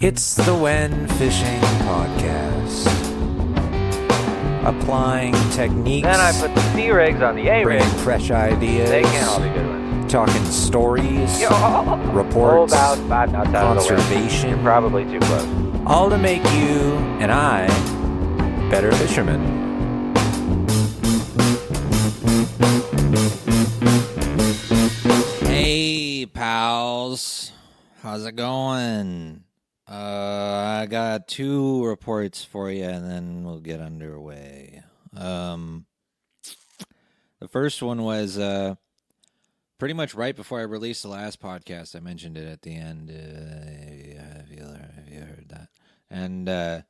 It's the When Fishing Podcast. Applying techniques. Then I put the C rigs on the A rigs. Bringing fresh ideas. They can't all be good ones. Talking stories. Reports. About 5 knots out of the wind. Conservation. You're probably too close. All to make you and I better fishermen. Hey, pals. How's it going? I got 2 reports for you, and then we'll get underway. The first one was pretty much right before I released the last podcast. I mentioned it at the end. Have you heard that? And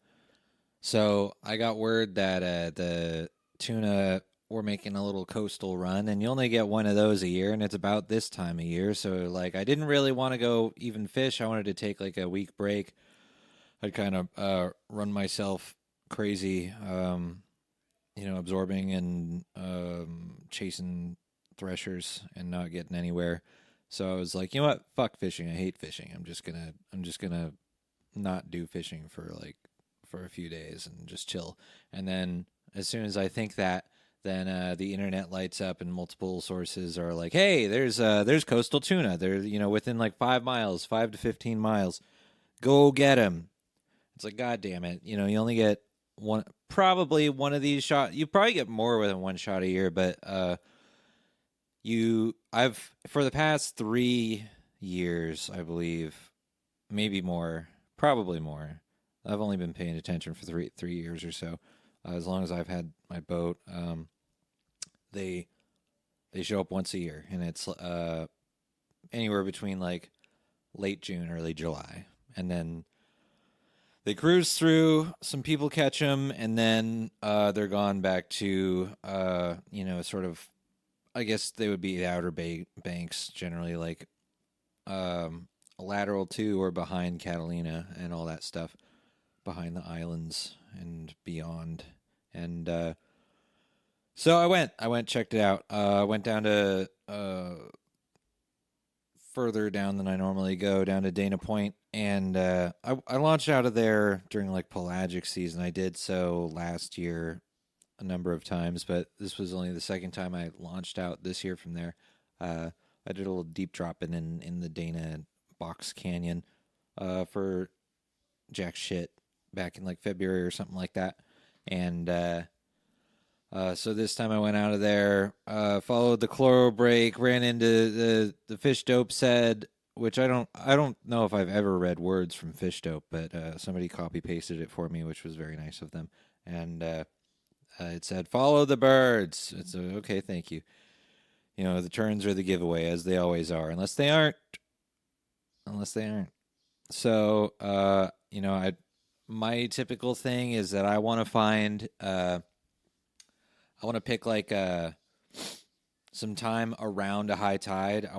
so I got word that the tuna were making a little coastal run, and you only get one of those a year, and it's about this time of year. So, like, I didn't really want to go even fish. I wanted to take, like, a week break. I'd kind of run myself crazy, absorbing and chasing threshers and not getting anywhere. So I was like, you know what? Fuck fishing. I hate fishing. I'm just gonna not do fishing for a few days and just chill. And then as soon as I think that, then the internet lights up and multiple sources are like, hey, there's coastal tuna. They're, within like 5 to 15 miles. Go get them. It's like, God damn it. You only get probably one of these shots. You probably get more than one shot a year, but I've for the past 3 years, I believe, maybe more, probably more. I've only been paying attention for three years or so. As long as I've had my boat, they show up once a year, and it's anywhere between like late June, early July, and then they cruise through. Some people catch them, and then they're gone back to sort of. I guess they would be the outer banks, generally like lateral to or behind Catalina and all that stuff, behind the islands and beyond. And so I went, checked it out. I went down to further down than I normally go, down to Dana Point, and I launched out of there during like pelagic season. I did so last year a number of times, but this was only the second time I launched out this year from there. I did a little deep dropping in the Dana Box Canyon for jack shit back in like February or something like that. And so this time I went out of there, followed the chloro break, ran into the fish dope said, which I don't know if I've ever read words from fish dope, but somebody copy pasted it for me, which was very nice of them. And it said, follow the birds. It's okay, thank you. The turns are the giveaway, as they always are, unless they aren't. So, my typical thing is that I want to find, I want to pick like some time around a high tide.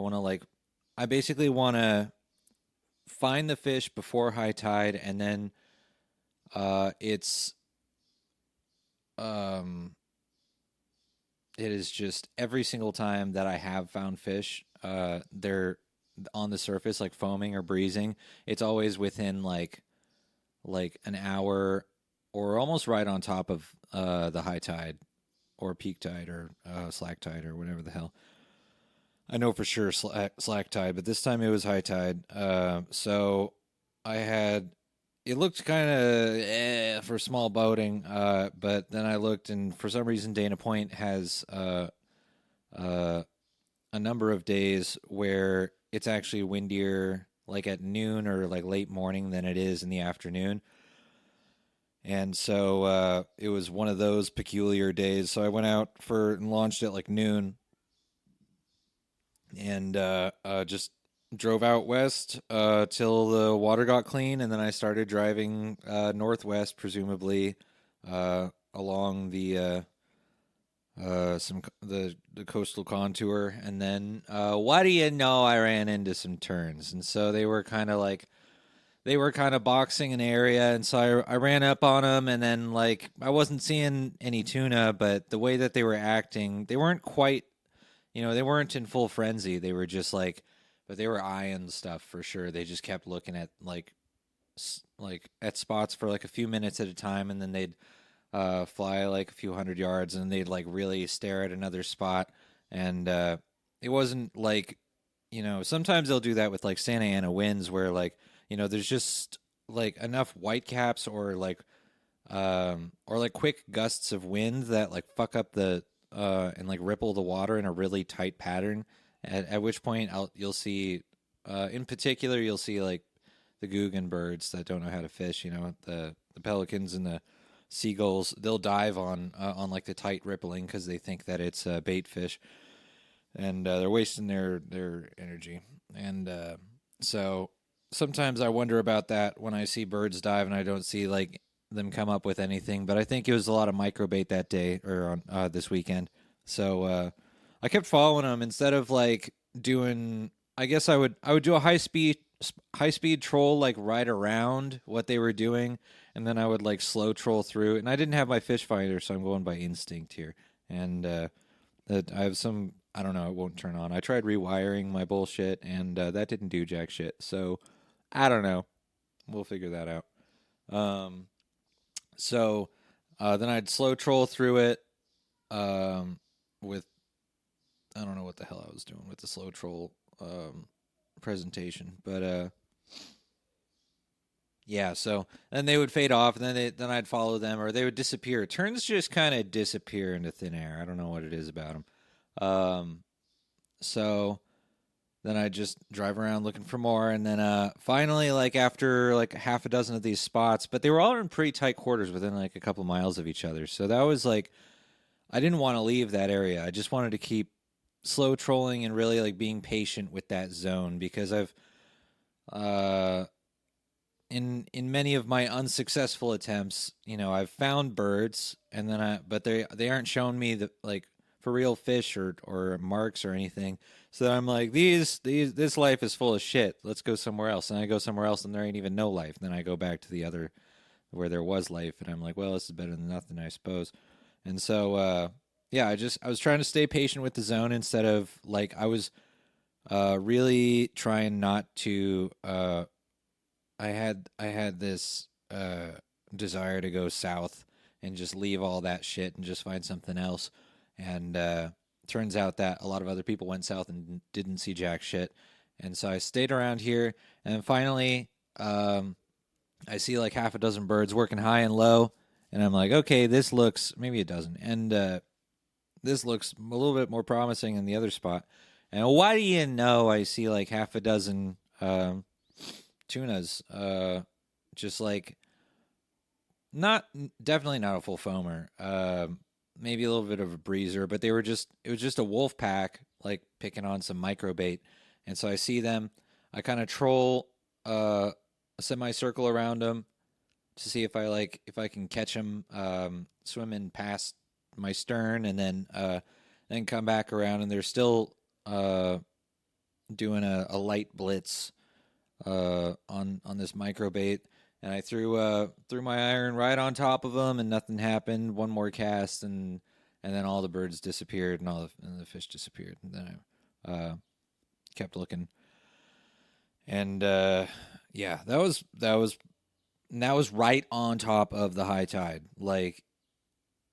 I basically want to find the fish before high tide, and then it is just every single time that I have found fish, they're on the surface, like foaming or breezing. It's always within like an hour or almost right on top of the high tide or peak tide or slack tide or whatever the hell. I know for sure slack tide, but this time it was high tide. So it looked kind of for small boating, but then I looked, and for some reason Dana Point has a number of days where it's actually windier, like at noon or like late morning, than it is in the afternoon. And so it was one of those peculiar days. So I went out and launched at like noon, and just drove out west till the water got clean, and then I started driving northwest, presumably along the coastal contour. And then what do you know, I ran into some turns, and so they were kind of boxing an area, and so I ran up on them, and then like I wasn't seeing any tuna, but the way that they were acting, they weren't quite, they weren't in full frenzy. They were just like, but they were eyeing stuff for sure. They just kept looking at like like at spots for like a few minutes at a time, and then they'd fly like a few hundred yards, and they'd like really stare at another spot. And it wasn't like, sometimes they'll do that with like Santa Ana winds where like, there's just like enough whitecaps or like quick gusts of wind that like fuck up the and like ripple the water in a really tight pattern. At which point you'll see, in particular, you'll see like the Guggen birds that don't know how to fish. The pelicans and the seagulls. They'll dive on like the tight rippling because they think that it's bait fish, and they're wasting their energy. And so sometimes I wonder about that when I see birds dive and I don't see like them come up with anything. But I think it was a lot of microbait that day or on this weekend. So I kept following them instead of like doing. I guess I would do a high speed troll like right around what they were doing, and then I would like slow troll through. And I didn't have my fish finder, so I'm going by instinct here. And that I have some. I don't know. It won't turn on. I tried rewiring my bullshit, and that didn't do jack shit. So I don't know. We'll figure that out. Um, so then I'd slow troll through it with I don't know what the hell I was doing with the slow troll presentation, but yeah. So then they would fade off, and then I'd follow them, or they would disappear. Terns just kind of disappear into thin air. I don't know what it is about them. So then I just drive around looking for more, and then finally, like after like half a dozen of these spots, but they were all in pretty tight quarters within like a couple miles of each other. So that was like I didn't want to leave that area. I just wanted to keep slow trolling and really like being patient with that zone because I've uh in many of my unsuccessful attempts, I've found birds and then but they aren't showing me the like for real fish or marks or anything. So I'm like, this life is full of shit. Let's go somewhere else. And I go somewhere else and there ain't even no life. And then I go back to the other where there was life and I'm like, well, this is better than nothing, I suppose. And so yeah, I was trying to stay patient with the zone instead of like really trying not to I had this desire to go south and just leave all that shit and just find something else. And turns out that a lot of other people went south and didn't see jack shit. And so I stayed around here, and finally, I see like half a dozen birds working high and low, and I'm like, okay, this looks maybe it doesn't, and this looks a little bit more promising than the other spot. And why do you know I see like half a dozen tunas, just like not definitely not a full foamer, maybe a little bit of a breezer, but it was just a wolf pack like picking on some micro bait. And so I see them, I kind of troll a semicircle around them to see if I can catch them swimming past my stern, and then come back around, and they're still doing a light blitz on this micro bait, and I threw my iron right on top of them, and nothing happened. One more cast, and then all the birds disappeared, and and the fish disappeared. And then I kept looking, and yeah, that was right on top of the high tide. Like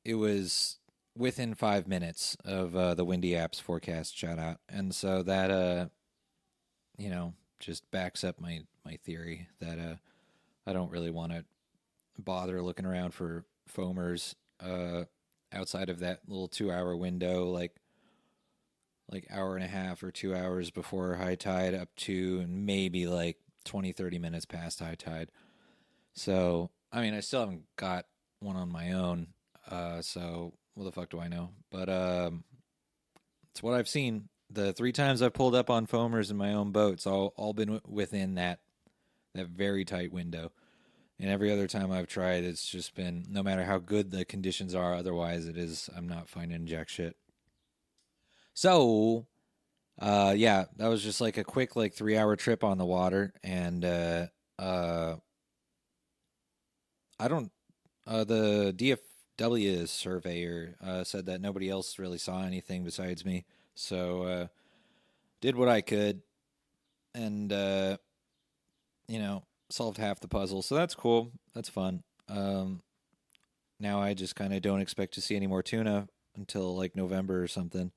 it was within 5 minutes of the Windy Apps forecast shout out, and so that just backs up my theory that I don't really want to bother looking around for foamers outside of that little 2 hour window, like hour and a half or 2 hours before high tide up to and maybe like 20-30 minutes past high tide. So I mean I still haven't got one on my own, so what the fuck do I know? But it's what I've seen. The 3 times I've pulled up on foamers in my own boats, all been within that very tight window. And every other time I've tried, it's just been no matter how good the conditions are. Otherwise, I'm not finding jack shit. So, yeah, that was just like a quick like 3 hour trip on the water, and I don't. The DFW surveyor said that nobody else really saw anything besides me. So, did what I could, and you know, solved half the puzzle, so that's cool. That's fun. Now I just kind of don't expect to see any more tuna until like November or something,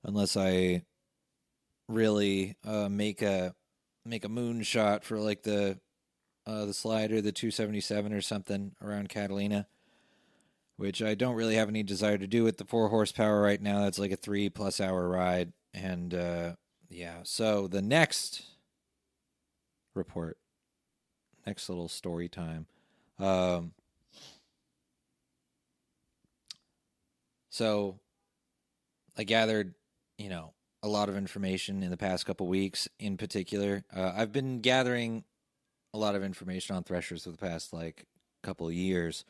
unless I really make a moonshot for like the slider, the 277 or something around Catalina, which I don't really have any desire to do with the 4 horsepower right now. That's like a 3+ hour ride, and yeah. So the next report, next little story time. Um, so I gathered, a lot of information in the past couple weeks. In particular, I've been gathering a lot of information on Threshers for the past like couple of years,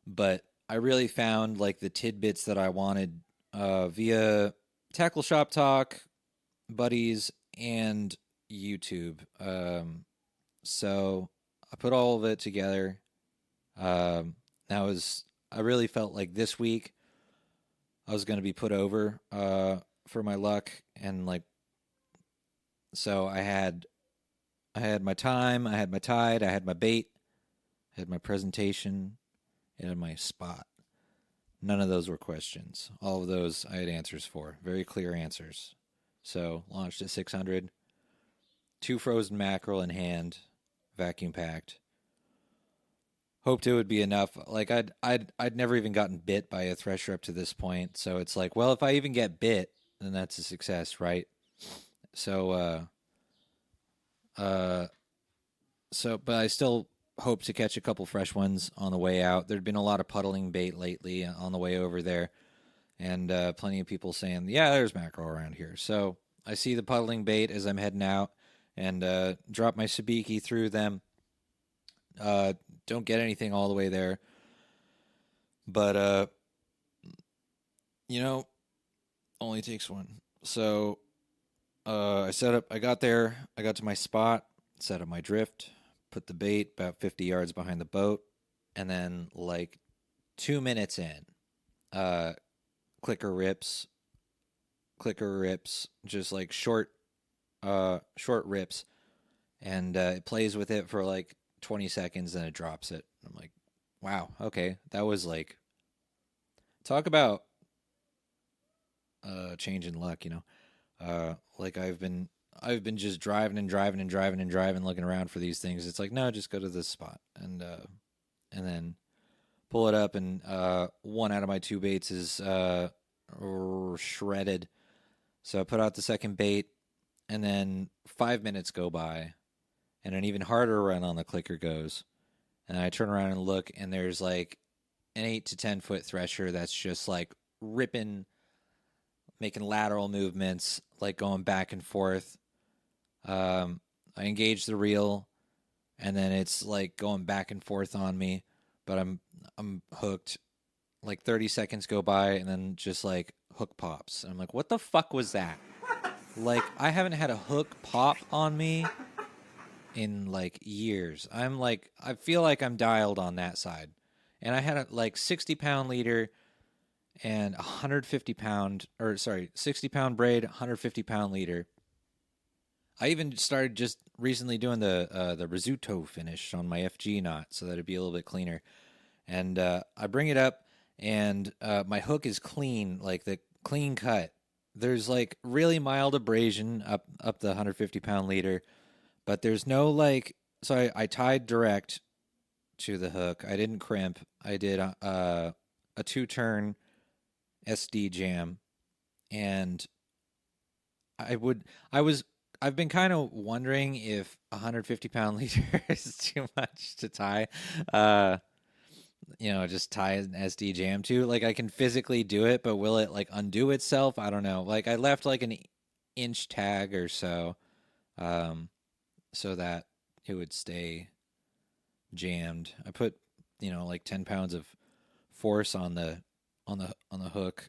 but I really found like the tidbits that I wanted via Tackle Shop Talk, buddies, and YouTube. So I put all of it together. That was I really felt like this week I was going to be put over for my luck, and like so I had my time, I had my tide, I had my bait, I had my presentation, and my spot. None of those were questions. All of those I had answers for, very clear answers. So launched at 600, 2 frozen mackerel in hand, vacuum packed. Hoped it would be enough. Like I'd never even gotten bit by a thresher up to this point, so it's like, well, if I even get bit, then that's a success, right? So uh but I still hope to catch a couple fresh ones on the way out. There'd been a lot of puddling bait lately on the way over there, and plenty of people saying, "Yeah, there's mackerel around here." So I see the puddling bait as I'm heading out, and drop my sabiki through them. Uh, don't get anything all the way there, but you know, only takes one. So I set up. I got there. I got to my spot. Set up my drift. Put the bait about 50 yards behind the boat, and then like 2 minutes in, uh, clicker rips, just like short rips, and it plays with it for like 20 seconds, then it drops it. I'm like, wow, okay, that was like, talk about change in luck, like I've been just driving and driving and driving and driving, looking around for these things. It's like, no, just go to this spot, and then pull it up, and one out of my 2 baits is shredded. So I put out the second bait, and then 5 minutes go by, and an even harder run on the clicker goes. And I turn around and look, and there's like an 8 to 10 foot thresher that's just like ripping, making lateral movements, like going back and forth. I engage the reel, and then it's like going back and forth on me, but I'm hooked. Like 30 seconds go by, and then just like hook pops. And I'm like, what the fuck was that? Like, I haven't had a hook pop on me in like years. I feel like I'm dialed on that side. And I had a like 60-pound leader and 150-pound, or sorry, 60-pound braid, 150-pound leader. I even started just recently doing the risotto finish on my FG knot so that it'd be a little bit cleaner. And I bring it up, and my hook is clean, like the clean cut. There's like really mild abrasion up the 150-pound leader, but there's no like. So I tied direct to the hook. I didn't crimp. I did a 2-turn SD jam, and I've been kind of wondering if 150-pound leader is too much to tie. Just tie an SD jam to. Like, I can physically do it, but will it like undo itself? I don't know. Like, I left like an inch tag or so, so that it would stay jammed. I put, like 10 pounds of force on the hook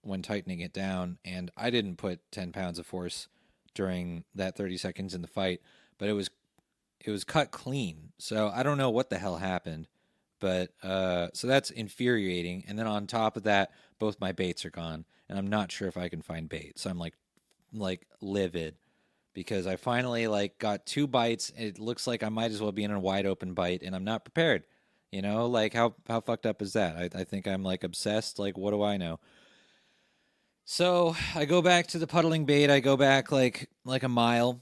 when tightening it down, and I didn't put 10 pounds of force during that 30 seconds in the fight, but it was cut clean. So I don't know what the hell happened. But so that's infuriating. And then on top of that, both my baits are gone, and I'm not sure if I can find bait. So I'm like livid. because I finally like got 2 bites. It looks like I might as well be in a wide open bite, and I'm not prepared. Like how fucked up is that? I think I'm like obsessed. Like, what do I know? So I go back to the puddling bait. I go back like a mile,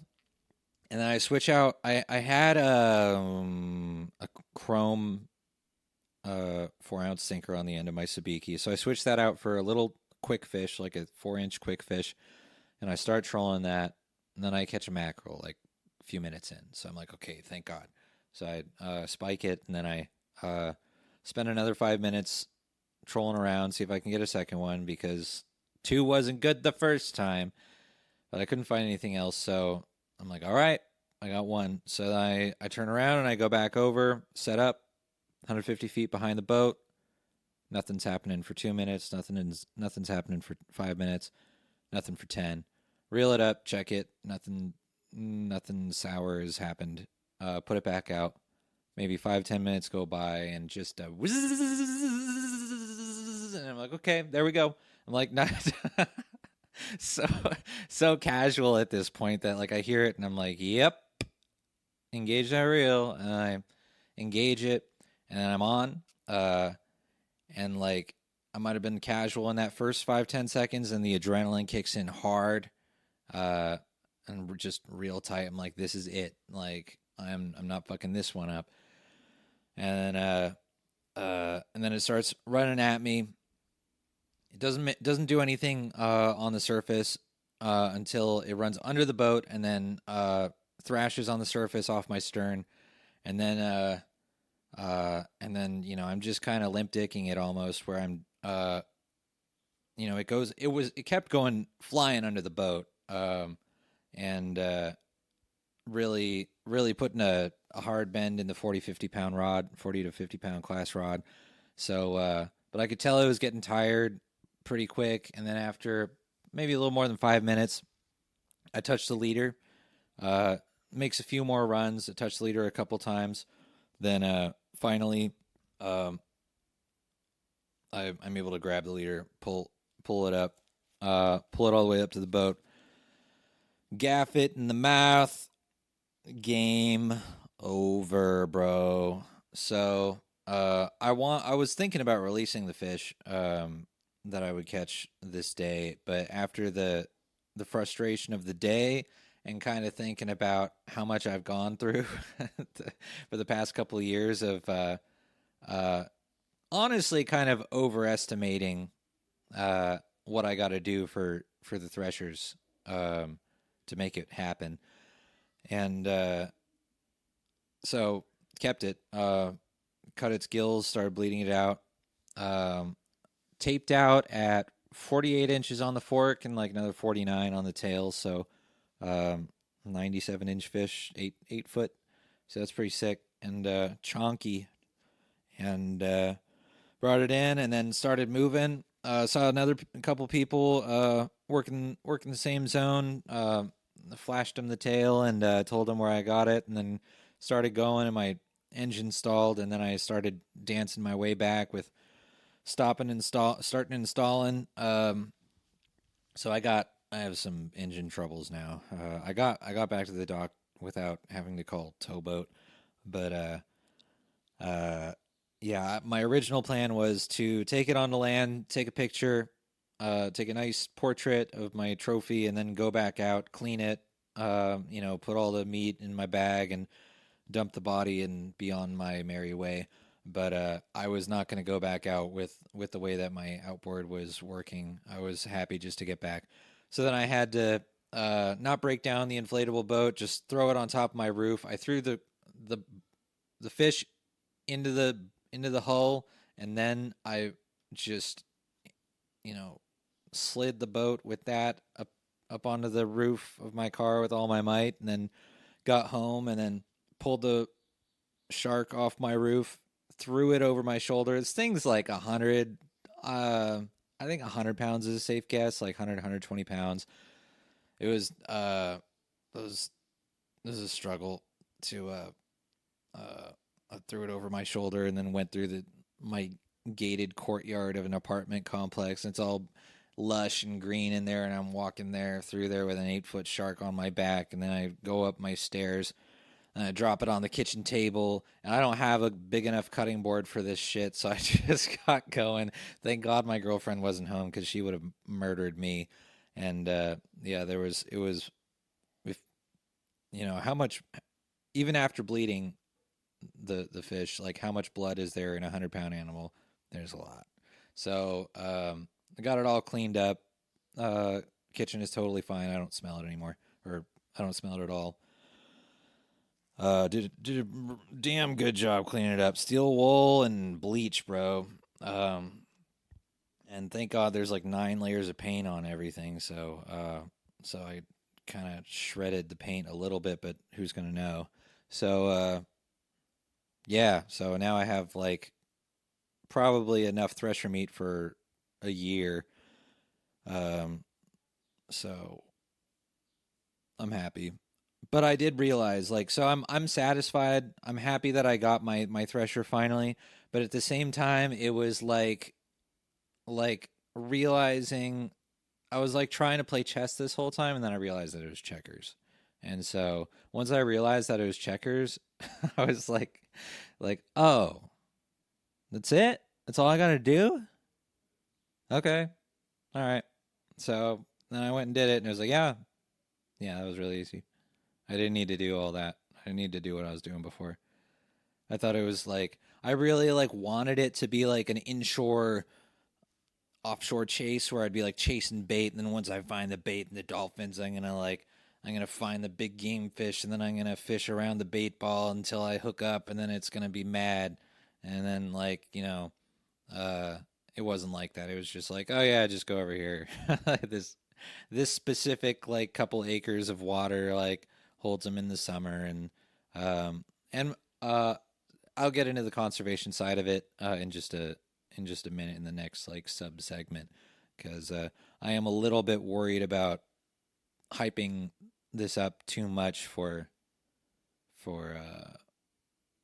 and then I switch out. I had a chrome 4 ounce sinker on the end of my sabiki, so I switched that out for a little quick fish, like a 4 inch quick fish, and I start trolling that, and then I catch a mackerel like a few minutes in. So I'm like, okay, thank God. So I spike it, and then I spend another 5 minutes trolling around, see if I can get a second one, because two wasn't good the first time, but I couldn't find anything else. So I'm like, all right, I got one. So I turn around and I go back over, set up 150 feet behind the boat. Nothing's happening for 2 minutes. Nothing's happening for 5 minutes. Nothing for 10. Reel it up, check it. Nothing sour has happened. Put it back out. Maybe 5-10 minutes go by, and just and I'm like, okay, there we go. I'm like, not so so casual at this point that like I hear it and I'm like, yep, engage that reel, and I engage it, and then I'm on. And like I might have been casual in that first 5-10 seconds, and the adrenaline kicks in hard. And we're just real tight. I'm like, this is it. Like I'm not fucking this one up. And then it starts running at me. It doesn't do anything on the surface until it runs under the boat, and then thrashes on the surface off my stern, and then I'm just kind of limp dicking it almost, where I'm it kept going flying under the boat, and really putting a hard bend in the 40-50 pound rod, 40 to 50 pound class rod. So but I could tell it was getting tired pretty quick, and then after maybe a little more than 5 minutes, I touched the leader. Makes a few more runs. I touched the leader a couple times, then finally I'm able to grab the leader, pull it up, pull it all the way up to the boat, gaff it in the mouth. Game over, bro. So I was thinking about releasing the fish that I would catch this day, but after the frustration of the day and kind of thinking about how much I've gone through for the past couple of years of honestly kind of overestimating what I got to do for the Threshers to make it happen. And so kept it, cut its gills, started bleeding it out, taped out at 48 inches on the fork and like another 49 on the tail. So 97-inch fish, 8 foot. So that's pretty sick and chonky. And brought it in and then started moving. Saw another couple people working the same zone. Flashed them the tail and told them where I got it, and then started going, and my engine stalled, and then I started dancing my way back with starting installing. So I have some engine troubles now. I got back to the dock without having to call towboat, but yeah, my original plan was to take it on the land, take a picture, take a nice portrait of my trophy, and then go back out, clean it, put all the meat in my bag and dump the body and be on my merry way. But I was not going to go back out with the way that my outboard was working. I was happy just to get back. So then I had to not break down the inflatable boat, just throw it on top of my roof. I threw the fish into the hull, and then I just slid the boat with that up onto the roof of my car with all my might, and then got home and then pulled the shark off my roof, threw it over my shoulder. This thing's like 100, I think 100 pounds is a safe guess, like 120 pounds. It was this is a struggle to I threw it over my shoulder and then went through my gated courtyard of an apartment complex. And it's all lush and green in there, and I'm walking through there with an 8-foot shark on my back, and then I go up my stairs and I drop it on the kitchen table, and I don't have a big enough cutting board for this shit, so I just got going. Thank God my girlfriend wasn't home because she would have murdered me. And yeah, it was, if how much, even after bleeding the fish, like how much blood is there in a 100-pound animal? There's a lot. So I got it all cleaned up. Kitchen is totally fine. I don't smell it anymore, or I don't smell it at all. Did a damn good job cleaning it up. Steel wool and bleach, bro. And thank God there's like 9 layers of paint on everything. So I kind of shredded the paint a little bit, but who's gonna know? So yeah. So now I have like probably enough thresher meat for a year. Um, so I'm happy. But I did realize, like, so I'm satisfied. I'm happy that I got my thresher finally. But at the same time, it was like realizing I was like trying to play chess this whole time, and then I realized that it was checkers. And so once I realized that it was checkers, I was like, oh, that's it. That's all I gotta do. Okay, all right. So then I went and did it, and it was like, yeah, that was really easy. I didn't need to do all that. I didn't need to do what I was doing before. I thought it was like I really like wanted it to be like an inshore offshore chase where I'd be like chasing bait, and then once I find the bait and the dolphins, I'm gonna find the big game fish, and then I'm gonna fish around the bait ball until I hook up, and then it's gonna be mad, and then uh, it wasn't like that. It was just like, oh yeah, just go over here. This specific like couple acres of water like holds them in the summer, um and I'll get into the conservation side of it in just a minute in the next like sub segment because I am a little bit worried about hyping this up too much for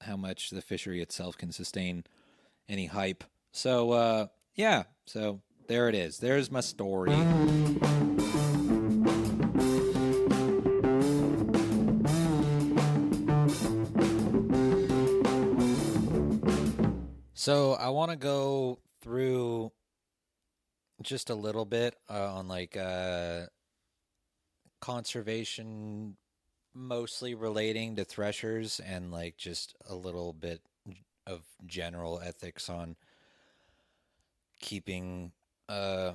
how much the fishery itself can sustain any hype. So yeah, so there it is. There's my story. So I want to go through just a little bit on like conservation, mostly relating to threshers, and like just a little bit of general ethics on keeping uh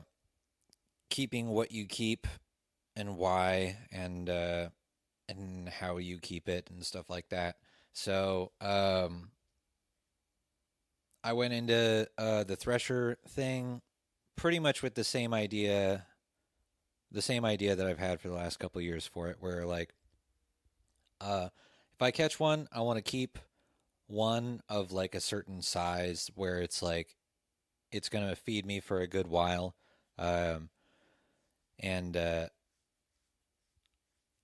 keeping what you keep and why and how you keep it and stuff like that. So I went into the thresher thing pretty much with the same idea that I've had for the last couple of years for it, where like if I catch one, I want to keep one of like a certain size where it's like it's gonna feed me for a good while, um, and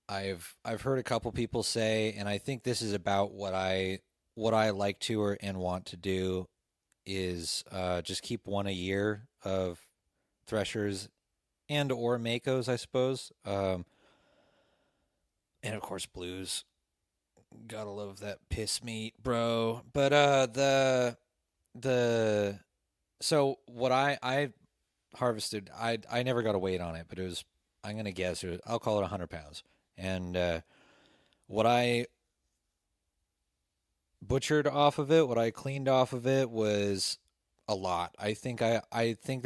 I've heard a couple people say, and I think this is about what I like to or and want to do is just keep one a year of threshers and or makos, I suppose. And of course blues. Gotta love that piss meat, bro. But the so what I harvested, I never got a weight on it, but it was I'm gonna guess I'll call it 100 pounds. And what I butchered off of it, what I cleaned off of it was a lot. I think that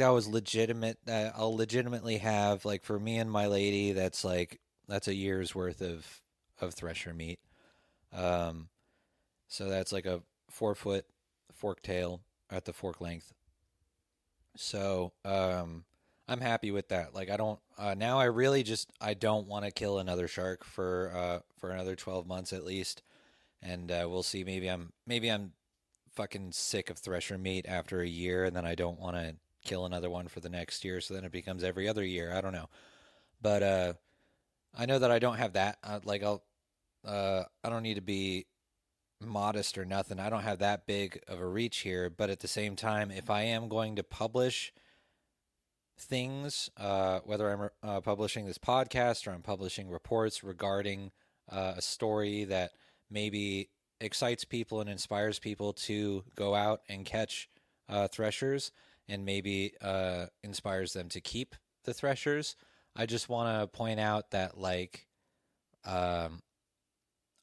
was legitimate. I'll legitimately have like for me and my lady, that's a year's worth of thresher meat. Um, so that's like a 4 foot fork tail at the fork length. So I'm happy with that. Like I don't now I really just I don't want to kill another shark for another 12 months at least. And we'll see. Maybe I'm fucking sick of thresher meat after a year, and then I don't want to kill another one for the next year. So then it becomes every other year. I don't know, but I know that I don't have that. I don't need to be modest or nothing. I don't have that big of a reach here. But at the same time, if I am going to publish things, whether I'm publishing this podcast or I'm publishing reports regarding a story that maybe excites people and inspires people to go out and catch threshers, and maybe inspires them to keep the threshers. I just want to point out that, like, um,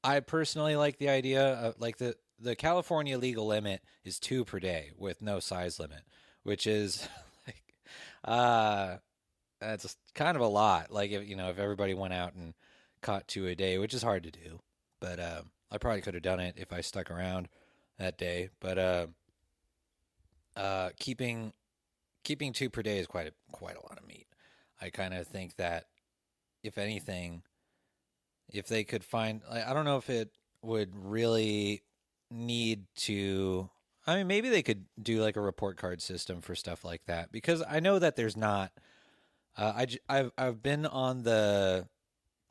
I personally like the idea of, like, the California legal limit is 2 per day with no size limit, which is like, uh that's kind of a lot. Like, if everybody went out and caught 2 a day, which is hard to do, but I probably could have done it if I stuck around that day. But keeping 2 per day is quite a lot of meat. I kind of think that, if anything, if they could find, I don't know if it would really need to. I mean, maybe they could do like a report card system for stuff like that, because I know that there's not. I've been on the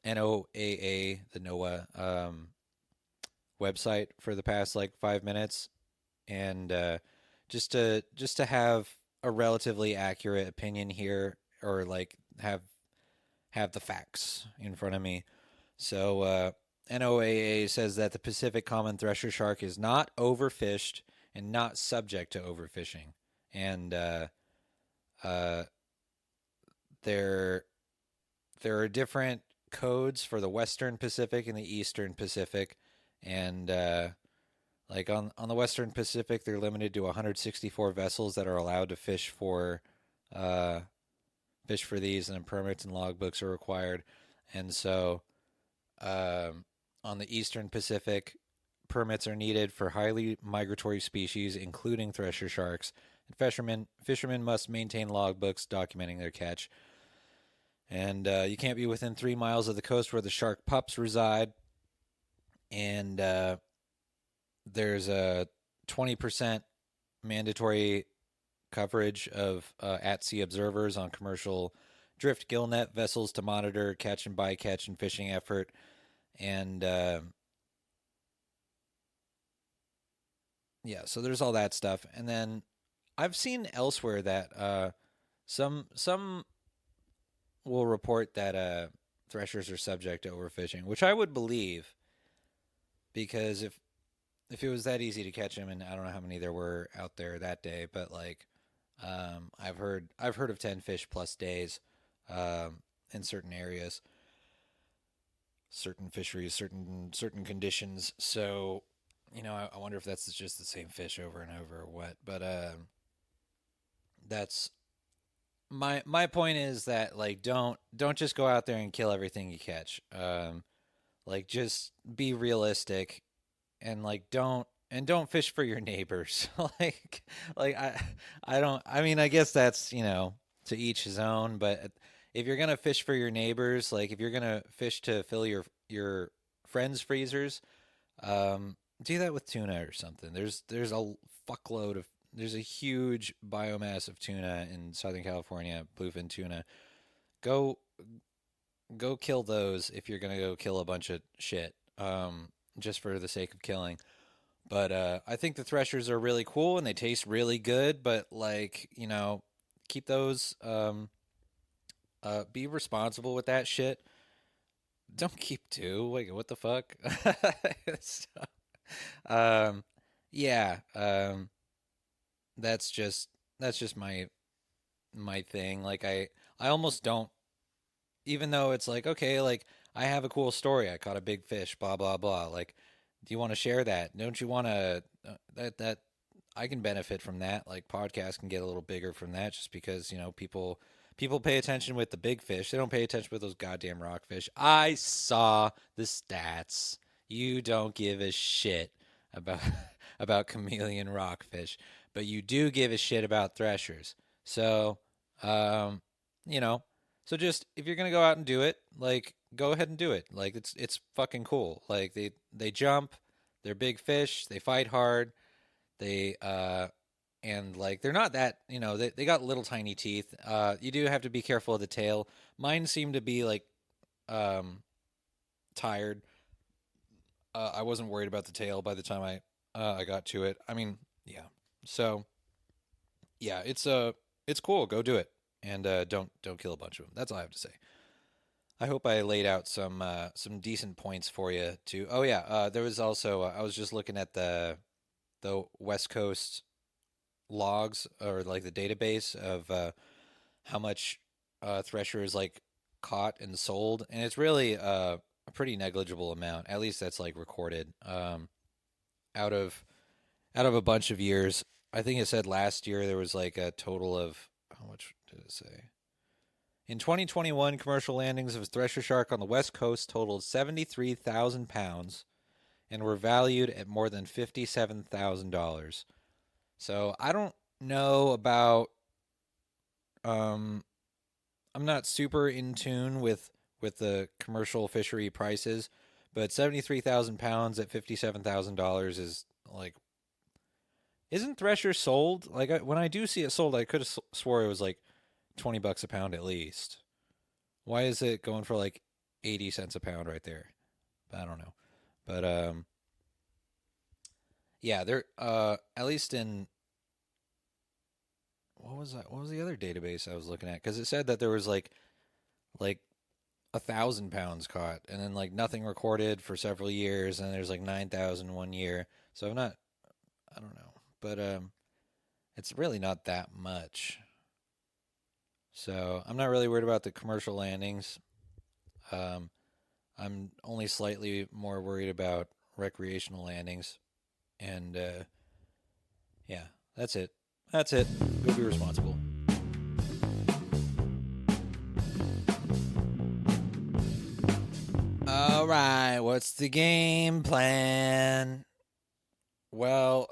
NOAA, the NOAA website for the past like 5 minutes, and just to have a relatively accurate opinion here, or like have the facts in front of me. So NOAA says that the Pacific common thresher shark is not overfished and not subject to overfishing, and uh, there there are different codes for the Western Pacific and the Eastern Pacific, and like on the Western Pacific, they're limited to 164 vessels that are allowed to uh, fish for these, and permits and logbooks are required. And so on the Eastern Pacific, permits are needed for highly migratory species, including thresher sharks. And fishermen must maintain logbooks documenting their catch. And you can't be within 3 miles of the coast where the shark pups reside. And there's a 20% mandatory coverage of at-sea observers on commercial drift gill net vessels to monitor catch and bycatch and fishing effort. And yeah, so there's all that stuff. And then I've seen elsewhere that some will report that threshers are subject to overfishing, which I would believe, because if it was that easy to catch them, and I don't know how many there were out there that day, but like I've heard of 10 fish plus days in certain areas, certain fisheries, certain conditions. So I wonder if that's just the same fish over and over or what. But that's my point is that, like, don't just go out there and kill everything you catch. Like, just be realistic, and like don't fish for your neighbors. like I don't. I mean, I guess that's to each his own. But if you're gonna fish for your neighbors, like if you're gonna fish to fill your friends' freezers, do that with tuna or something. There's a fuckload of there's a huge biomass of tuna in Southern California, bluefin tuna. Go go kill those if you're gonna go kill a bunch of shit, just for the sake of killing. But I think the threshers are really cool and they taste really good. But like keep those. Be responsible with that shit. Don't keep two. Like, what the fuck? So, um, yeah. That's just my thing. Like, I almost don't, even though it's like, okay, like, I have a cool story. I caught a big fish. Blah blah blah. Like, do you want to share that? Don't you want to that I can benefit from that. Like, podcasts can get a little bigger from that, just because people pay attention with the big fish. They don't pay attention with those goddamn rockfish. I saw the stats. You don't give a shit about about chameleon rockfish, but you do give a shit about threshers. So, um, you know, so just, if you're gonna go out and do it, like, go ahead and do it. Like, it's fucking cool. Like, they jump, they're big fish, they fight hard, they and like, they're not that, they got little tiny teeth. You do have to be careful of the tail. Mine seemed to be like um tired. I wasn't worried about the tail by the time I got to it. I mean, yeah. So yeah, it's cool. Go do it. and don't kill a bunch of them. That's all I have to say. I hope I laid out some decent points for you too. Oh yeah, there was also I was just looking at the West Coast logs or like the database of how much Thresher is like caught and sold, and it's really a pretty negligible amount. At least that's like recorded out of a bunch of years. I think it said last year there was like a total of how much did it say? In 2021, commercial landings of thresher shark on the West Coast totaled 73,000 pounds and were valued at more than $57,000. So I don't know about. Um, I'm not super in tune with the commercial fishery prices, but 73,000 pounds at $57,000 is like. Isn't thresher sold? Like when I do see it sold, I could have swore it was like $20 a pound at least. Why is it going for like 80 cents a pound right there? I don't know. But yeah, they're at least in what was that? What was the other database I was looking at? Because it said that there was like 1,000 pounds caught, and then like nothing recorded for several years, and there's like 9,000 one year. So I'm not, I don't know, but it's really not that much. So I'm not really worried about the commercial landings. Um, I'm only slightly more worried about recreational landings, and yeah, that's it. That's it. Go be responsible. All right, what's the game plan? Well,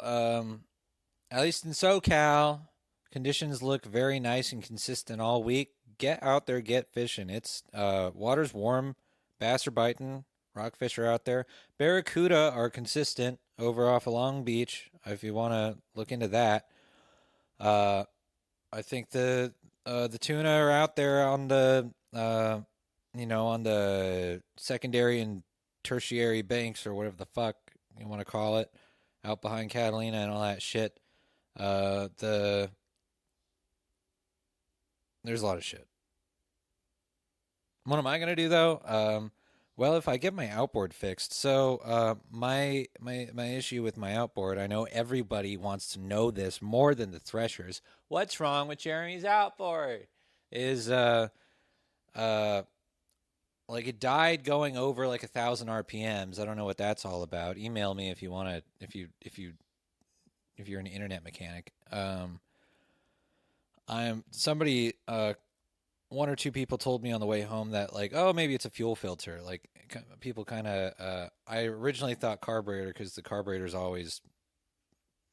at least in SoCal, conditions look very nice and consistent all week. Get out there, get fishing. It's water's warm, bass are biting, rockfish are out there. Barracuda are consistent over off of Long Beach. If you want to look into that, uh, I think the tuna are out there on the on the secondary and tertiary banks or whatever the fuck you want to call it, out behind Catalina and all that shit. The There's a lot of shit. What am I gonna do though? Well, if I get my outboard fixed, so my issue with my outboard, I know everybody wants to know this more than the Threshers. What's wrong with Jeremy's outboard? Is uh like it died going over like 1,000 RPMs. I don't know what that's all about. Email me if you want to, if you're an internet mechanic. I'm somebody one or two people told me on the way home that like, oh, maybe it's a fuel filter. Like people kind of I originally thought carburetor because the carburetor's always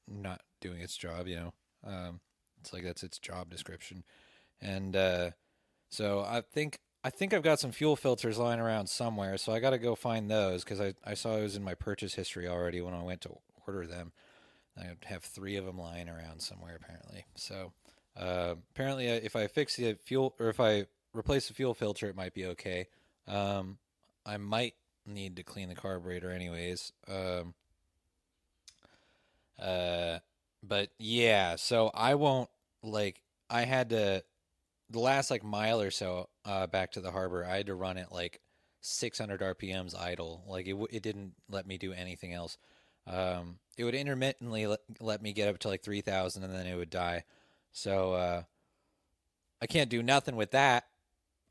not doing its job, you know. It's like that's its job description. And so I think I've got some fuel filters lying around somewhere, so I got to go find those because I saw it was in my purchase history already when I went to order them. I have 3 of them lying around somewhere apparently. So apparently, if I fix the fuel or if I replace the fuel filter, it might be okay. Um, I might need to clean the carburetor anyways. Uh, but yeah, so I won't like. I had to the last like mile or so back to the harbor. I had to run it like 600 RPMs idle. Like it didn't let me do anything else. It would intermittently let me get up to like 3,000 and then it would die. So I can't do nothing with that.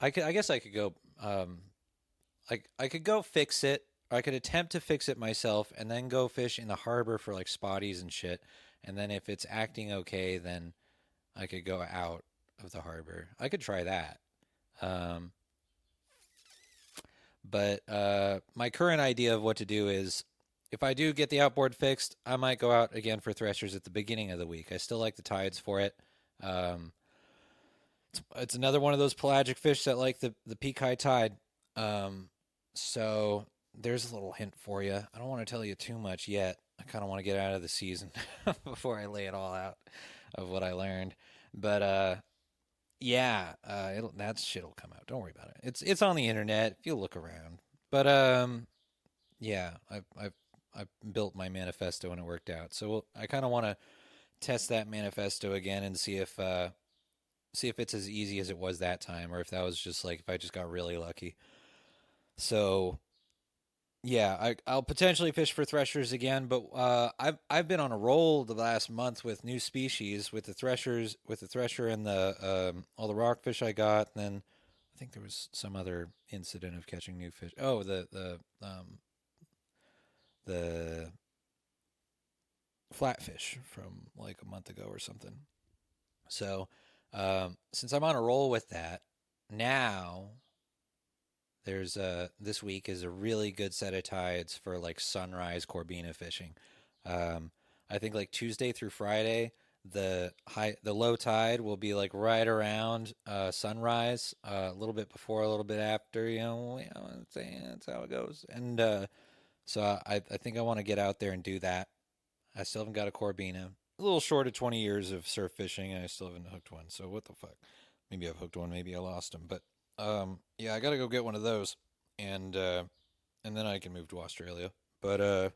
I guess I could go. I could go fix it. Or I could attempt to fix it myself and then go fish in the harbor for like spotties and shit. And then if it's acting okay, then I could go out of the harbor. I could try that. Um, but my current idea of what to do is if I do get the outboard fixed, I might go out again for threshers at the beginning of the week. I still like the tides for it. Um, it's another one of those pelagic fish that like the peak high tide. So there's a little hint for you. I don't want to tell you too much yet. I kind of want to get out of the season before I lay it all out of what I learned. But yeah, that shit'll come out. Don't worry about it. It's on the internet. If you look around. But yeah, I've built my manifesto and it worked out. So I kind of want to test that manifesto again and see if it's as easy as it was that time, or if that was just like if I just got really lucky. So yeah, I'll potentially fish for threshers again, but I've been on a roll the last month with new species with the threshers, with the thresher and the all the rockfish I got. And then I think there was some other incident of catching new fish. Oh, the flatfish from like a month ago or something. So since I'm on a roll with that, now there's this week is a really good set of tides for like sunrise corbina fishing. Um, I think like Tuesday through Friday, the low tide will be like right around sunrise, a little bit before, a little bit after. That's how it goes. And so I think I want to get out there and do that. I still haven't got a corbina. A little short of 20 years of surf fishing, and I still haven't hooked one. So what the fuck? Maybe I've hooked one, maybe I lost them. But yeah, I gotta go get one of those, and then I can move to Australia. But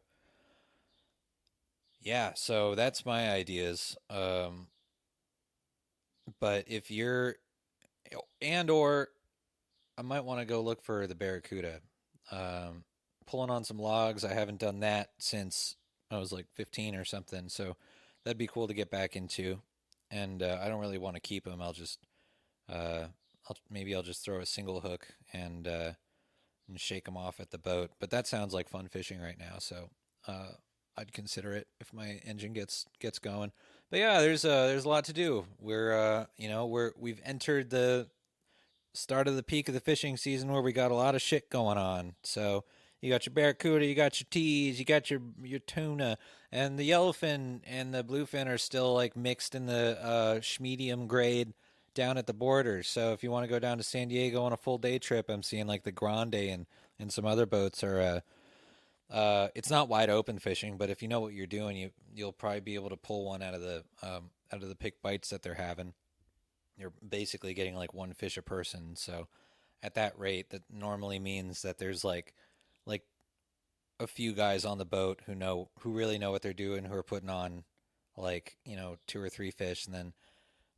yeah, so that's my ideas. But if you're and or I might want to go look for the barracuda. Um, Pulling on some logs. I haven't done that since I was like 15 or something. So that'd be cool to get back into. And I don't really want to keep them. Uh, maybe I'll just throw a single hook and shake them off at the boat. But that sounds like fun fishing right now. So I'd consider it if my engine gets going. But yeah, there's a lot to do. We've entered the start of the peak of the fishing season where we got a lot of shit going on. So you got your barracuda, you got your teas, you got your tuna, and the yellowfin and the bluefin are still like mixed in the schmedium grade down at the border. So if you want to go down to San Diego on a full day trip, I'm seeing like the Grande and some other boats are. It's not wide open fishing, but if you know what you're doing, you'll probably be able to pull one out of the pick bites that they're having. You're basically getting like one fish a person. So at that rate, that normally means that there's like a few guys on the boat who really know what they're doing, who are putting on like two or three fish, and then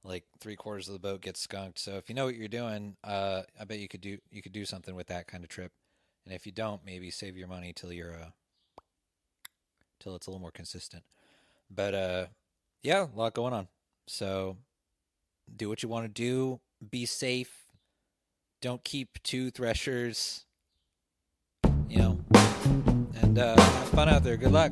like three-quarters of the boat gets skunked. So if you know what you're doing, I bet you could do something with that kind of trip. And if you don't, maybe save your money till it's a little more consistent. But yeah, a lot going on. So do what you want to do. Be safe. Don't keep two threshers. And have fun out there. Good luck.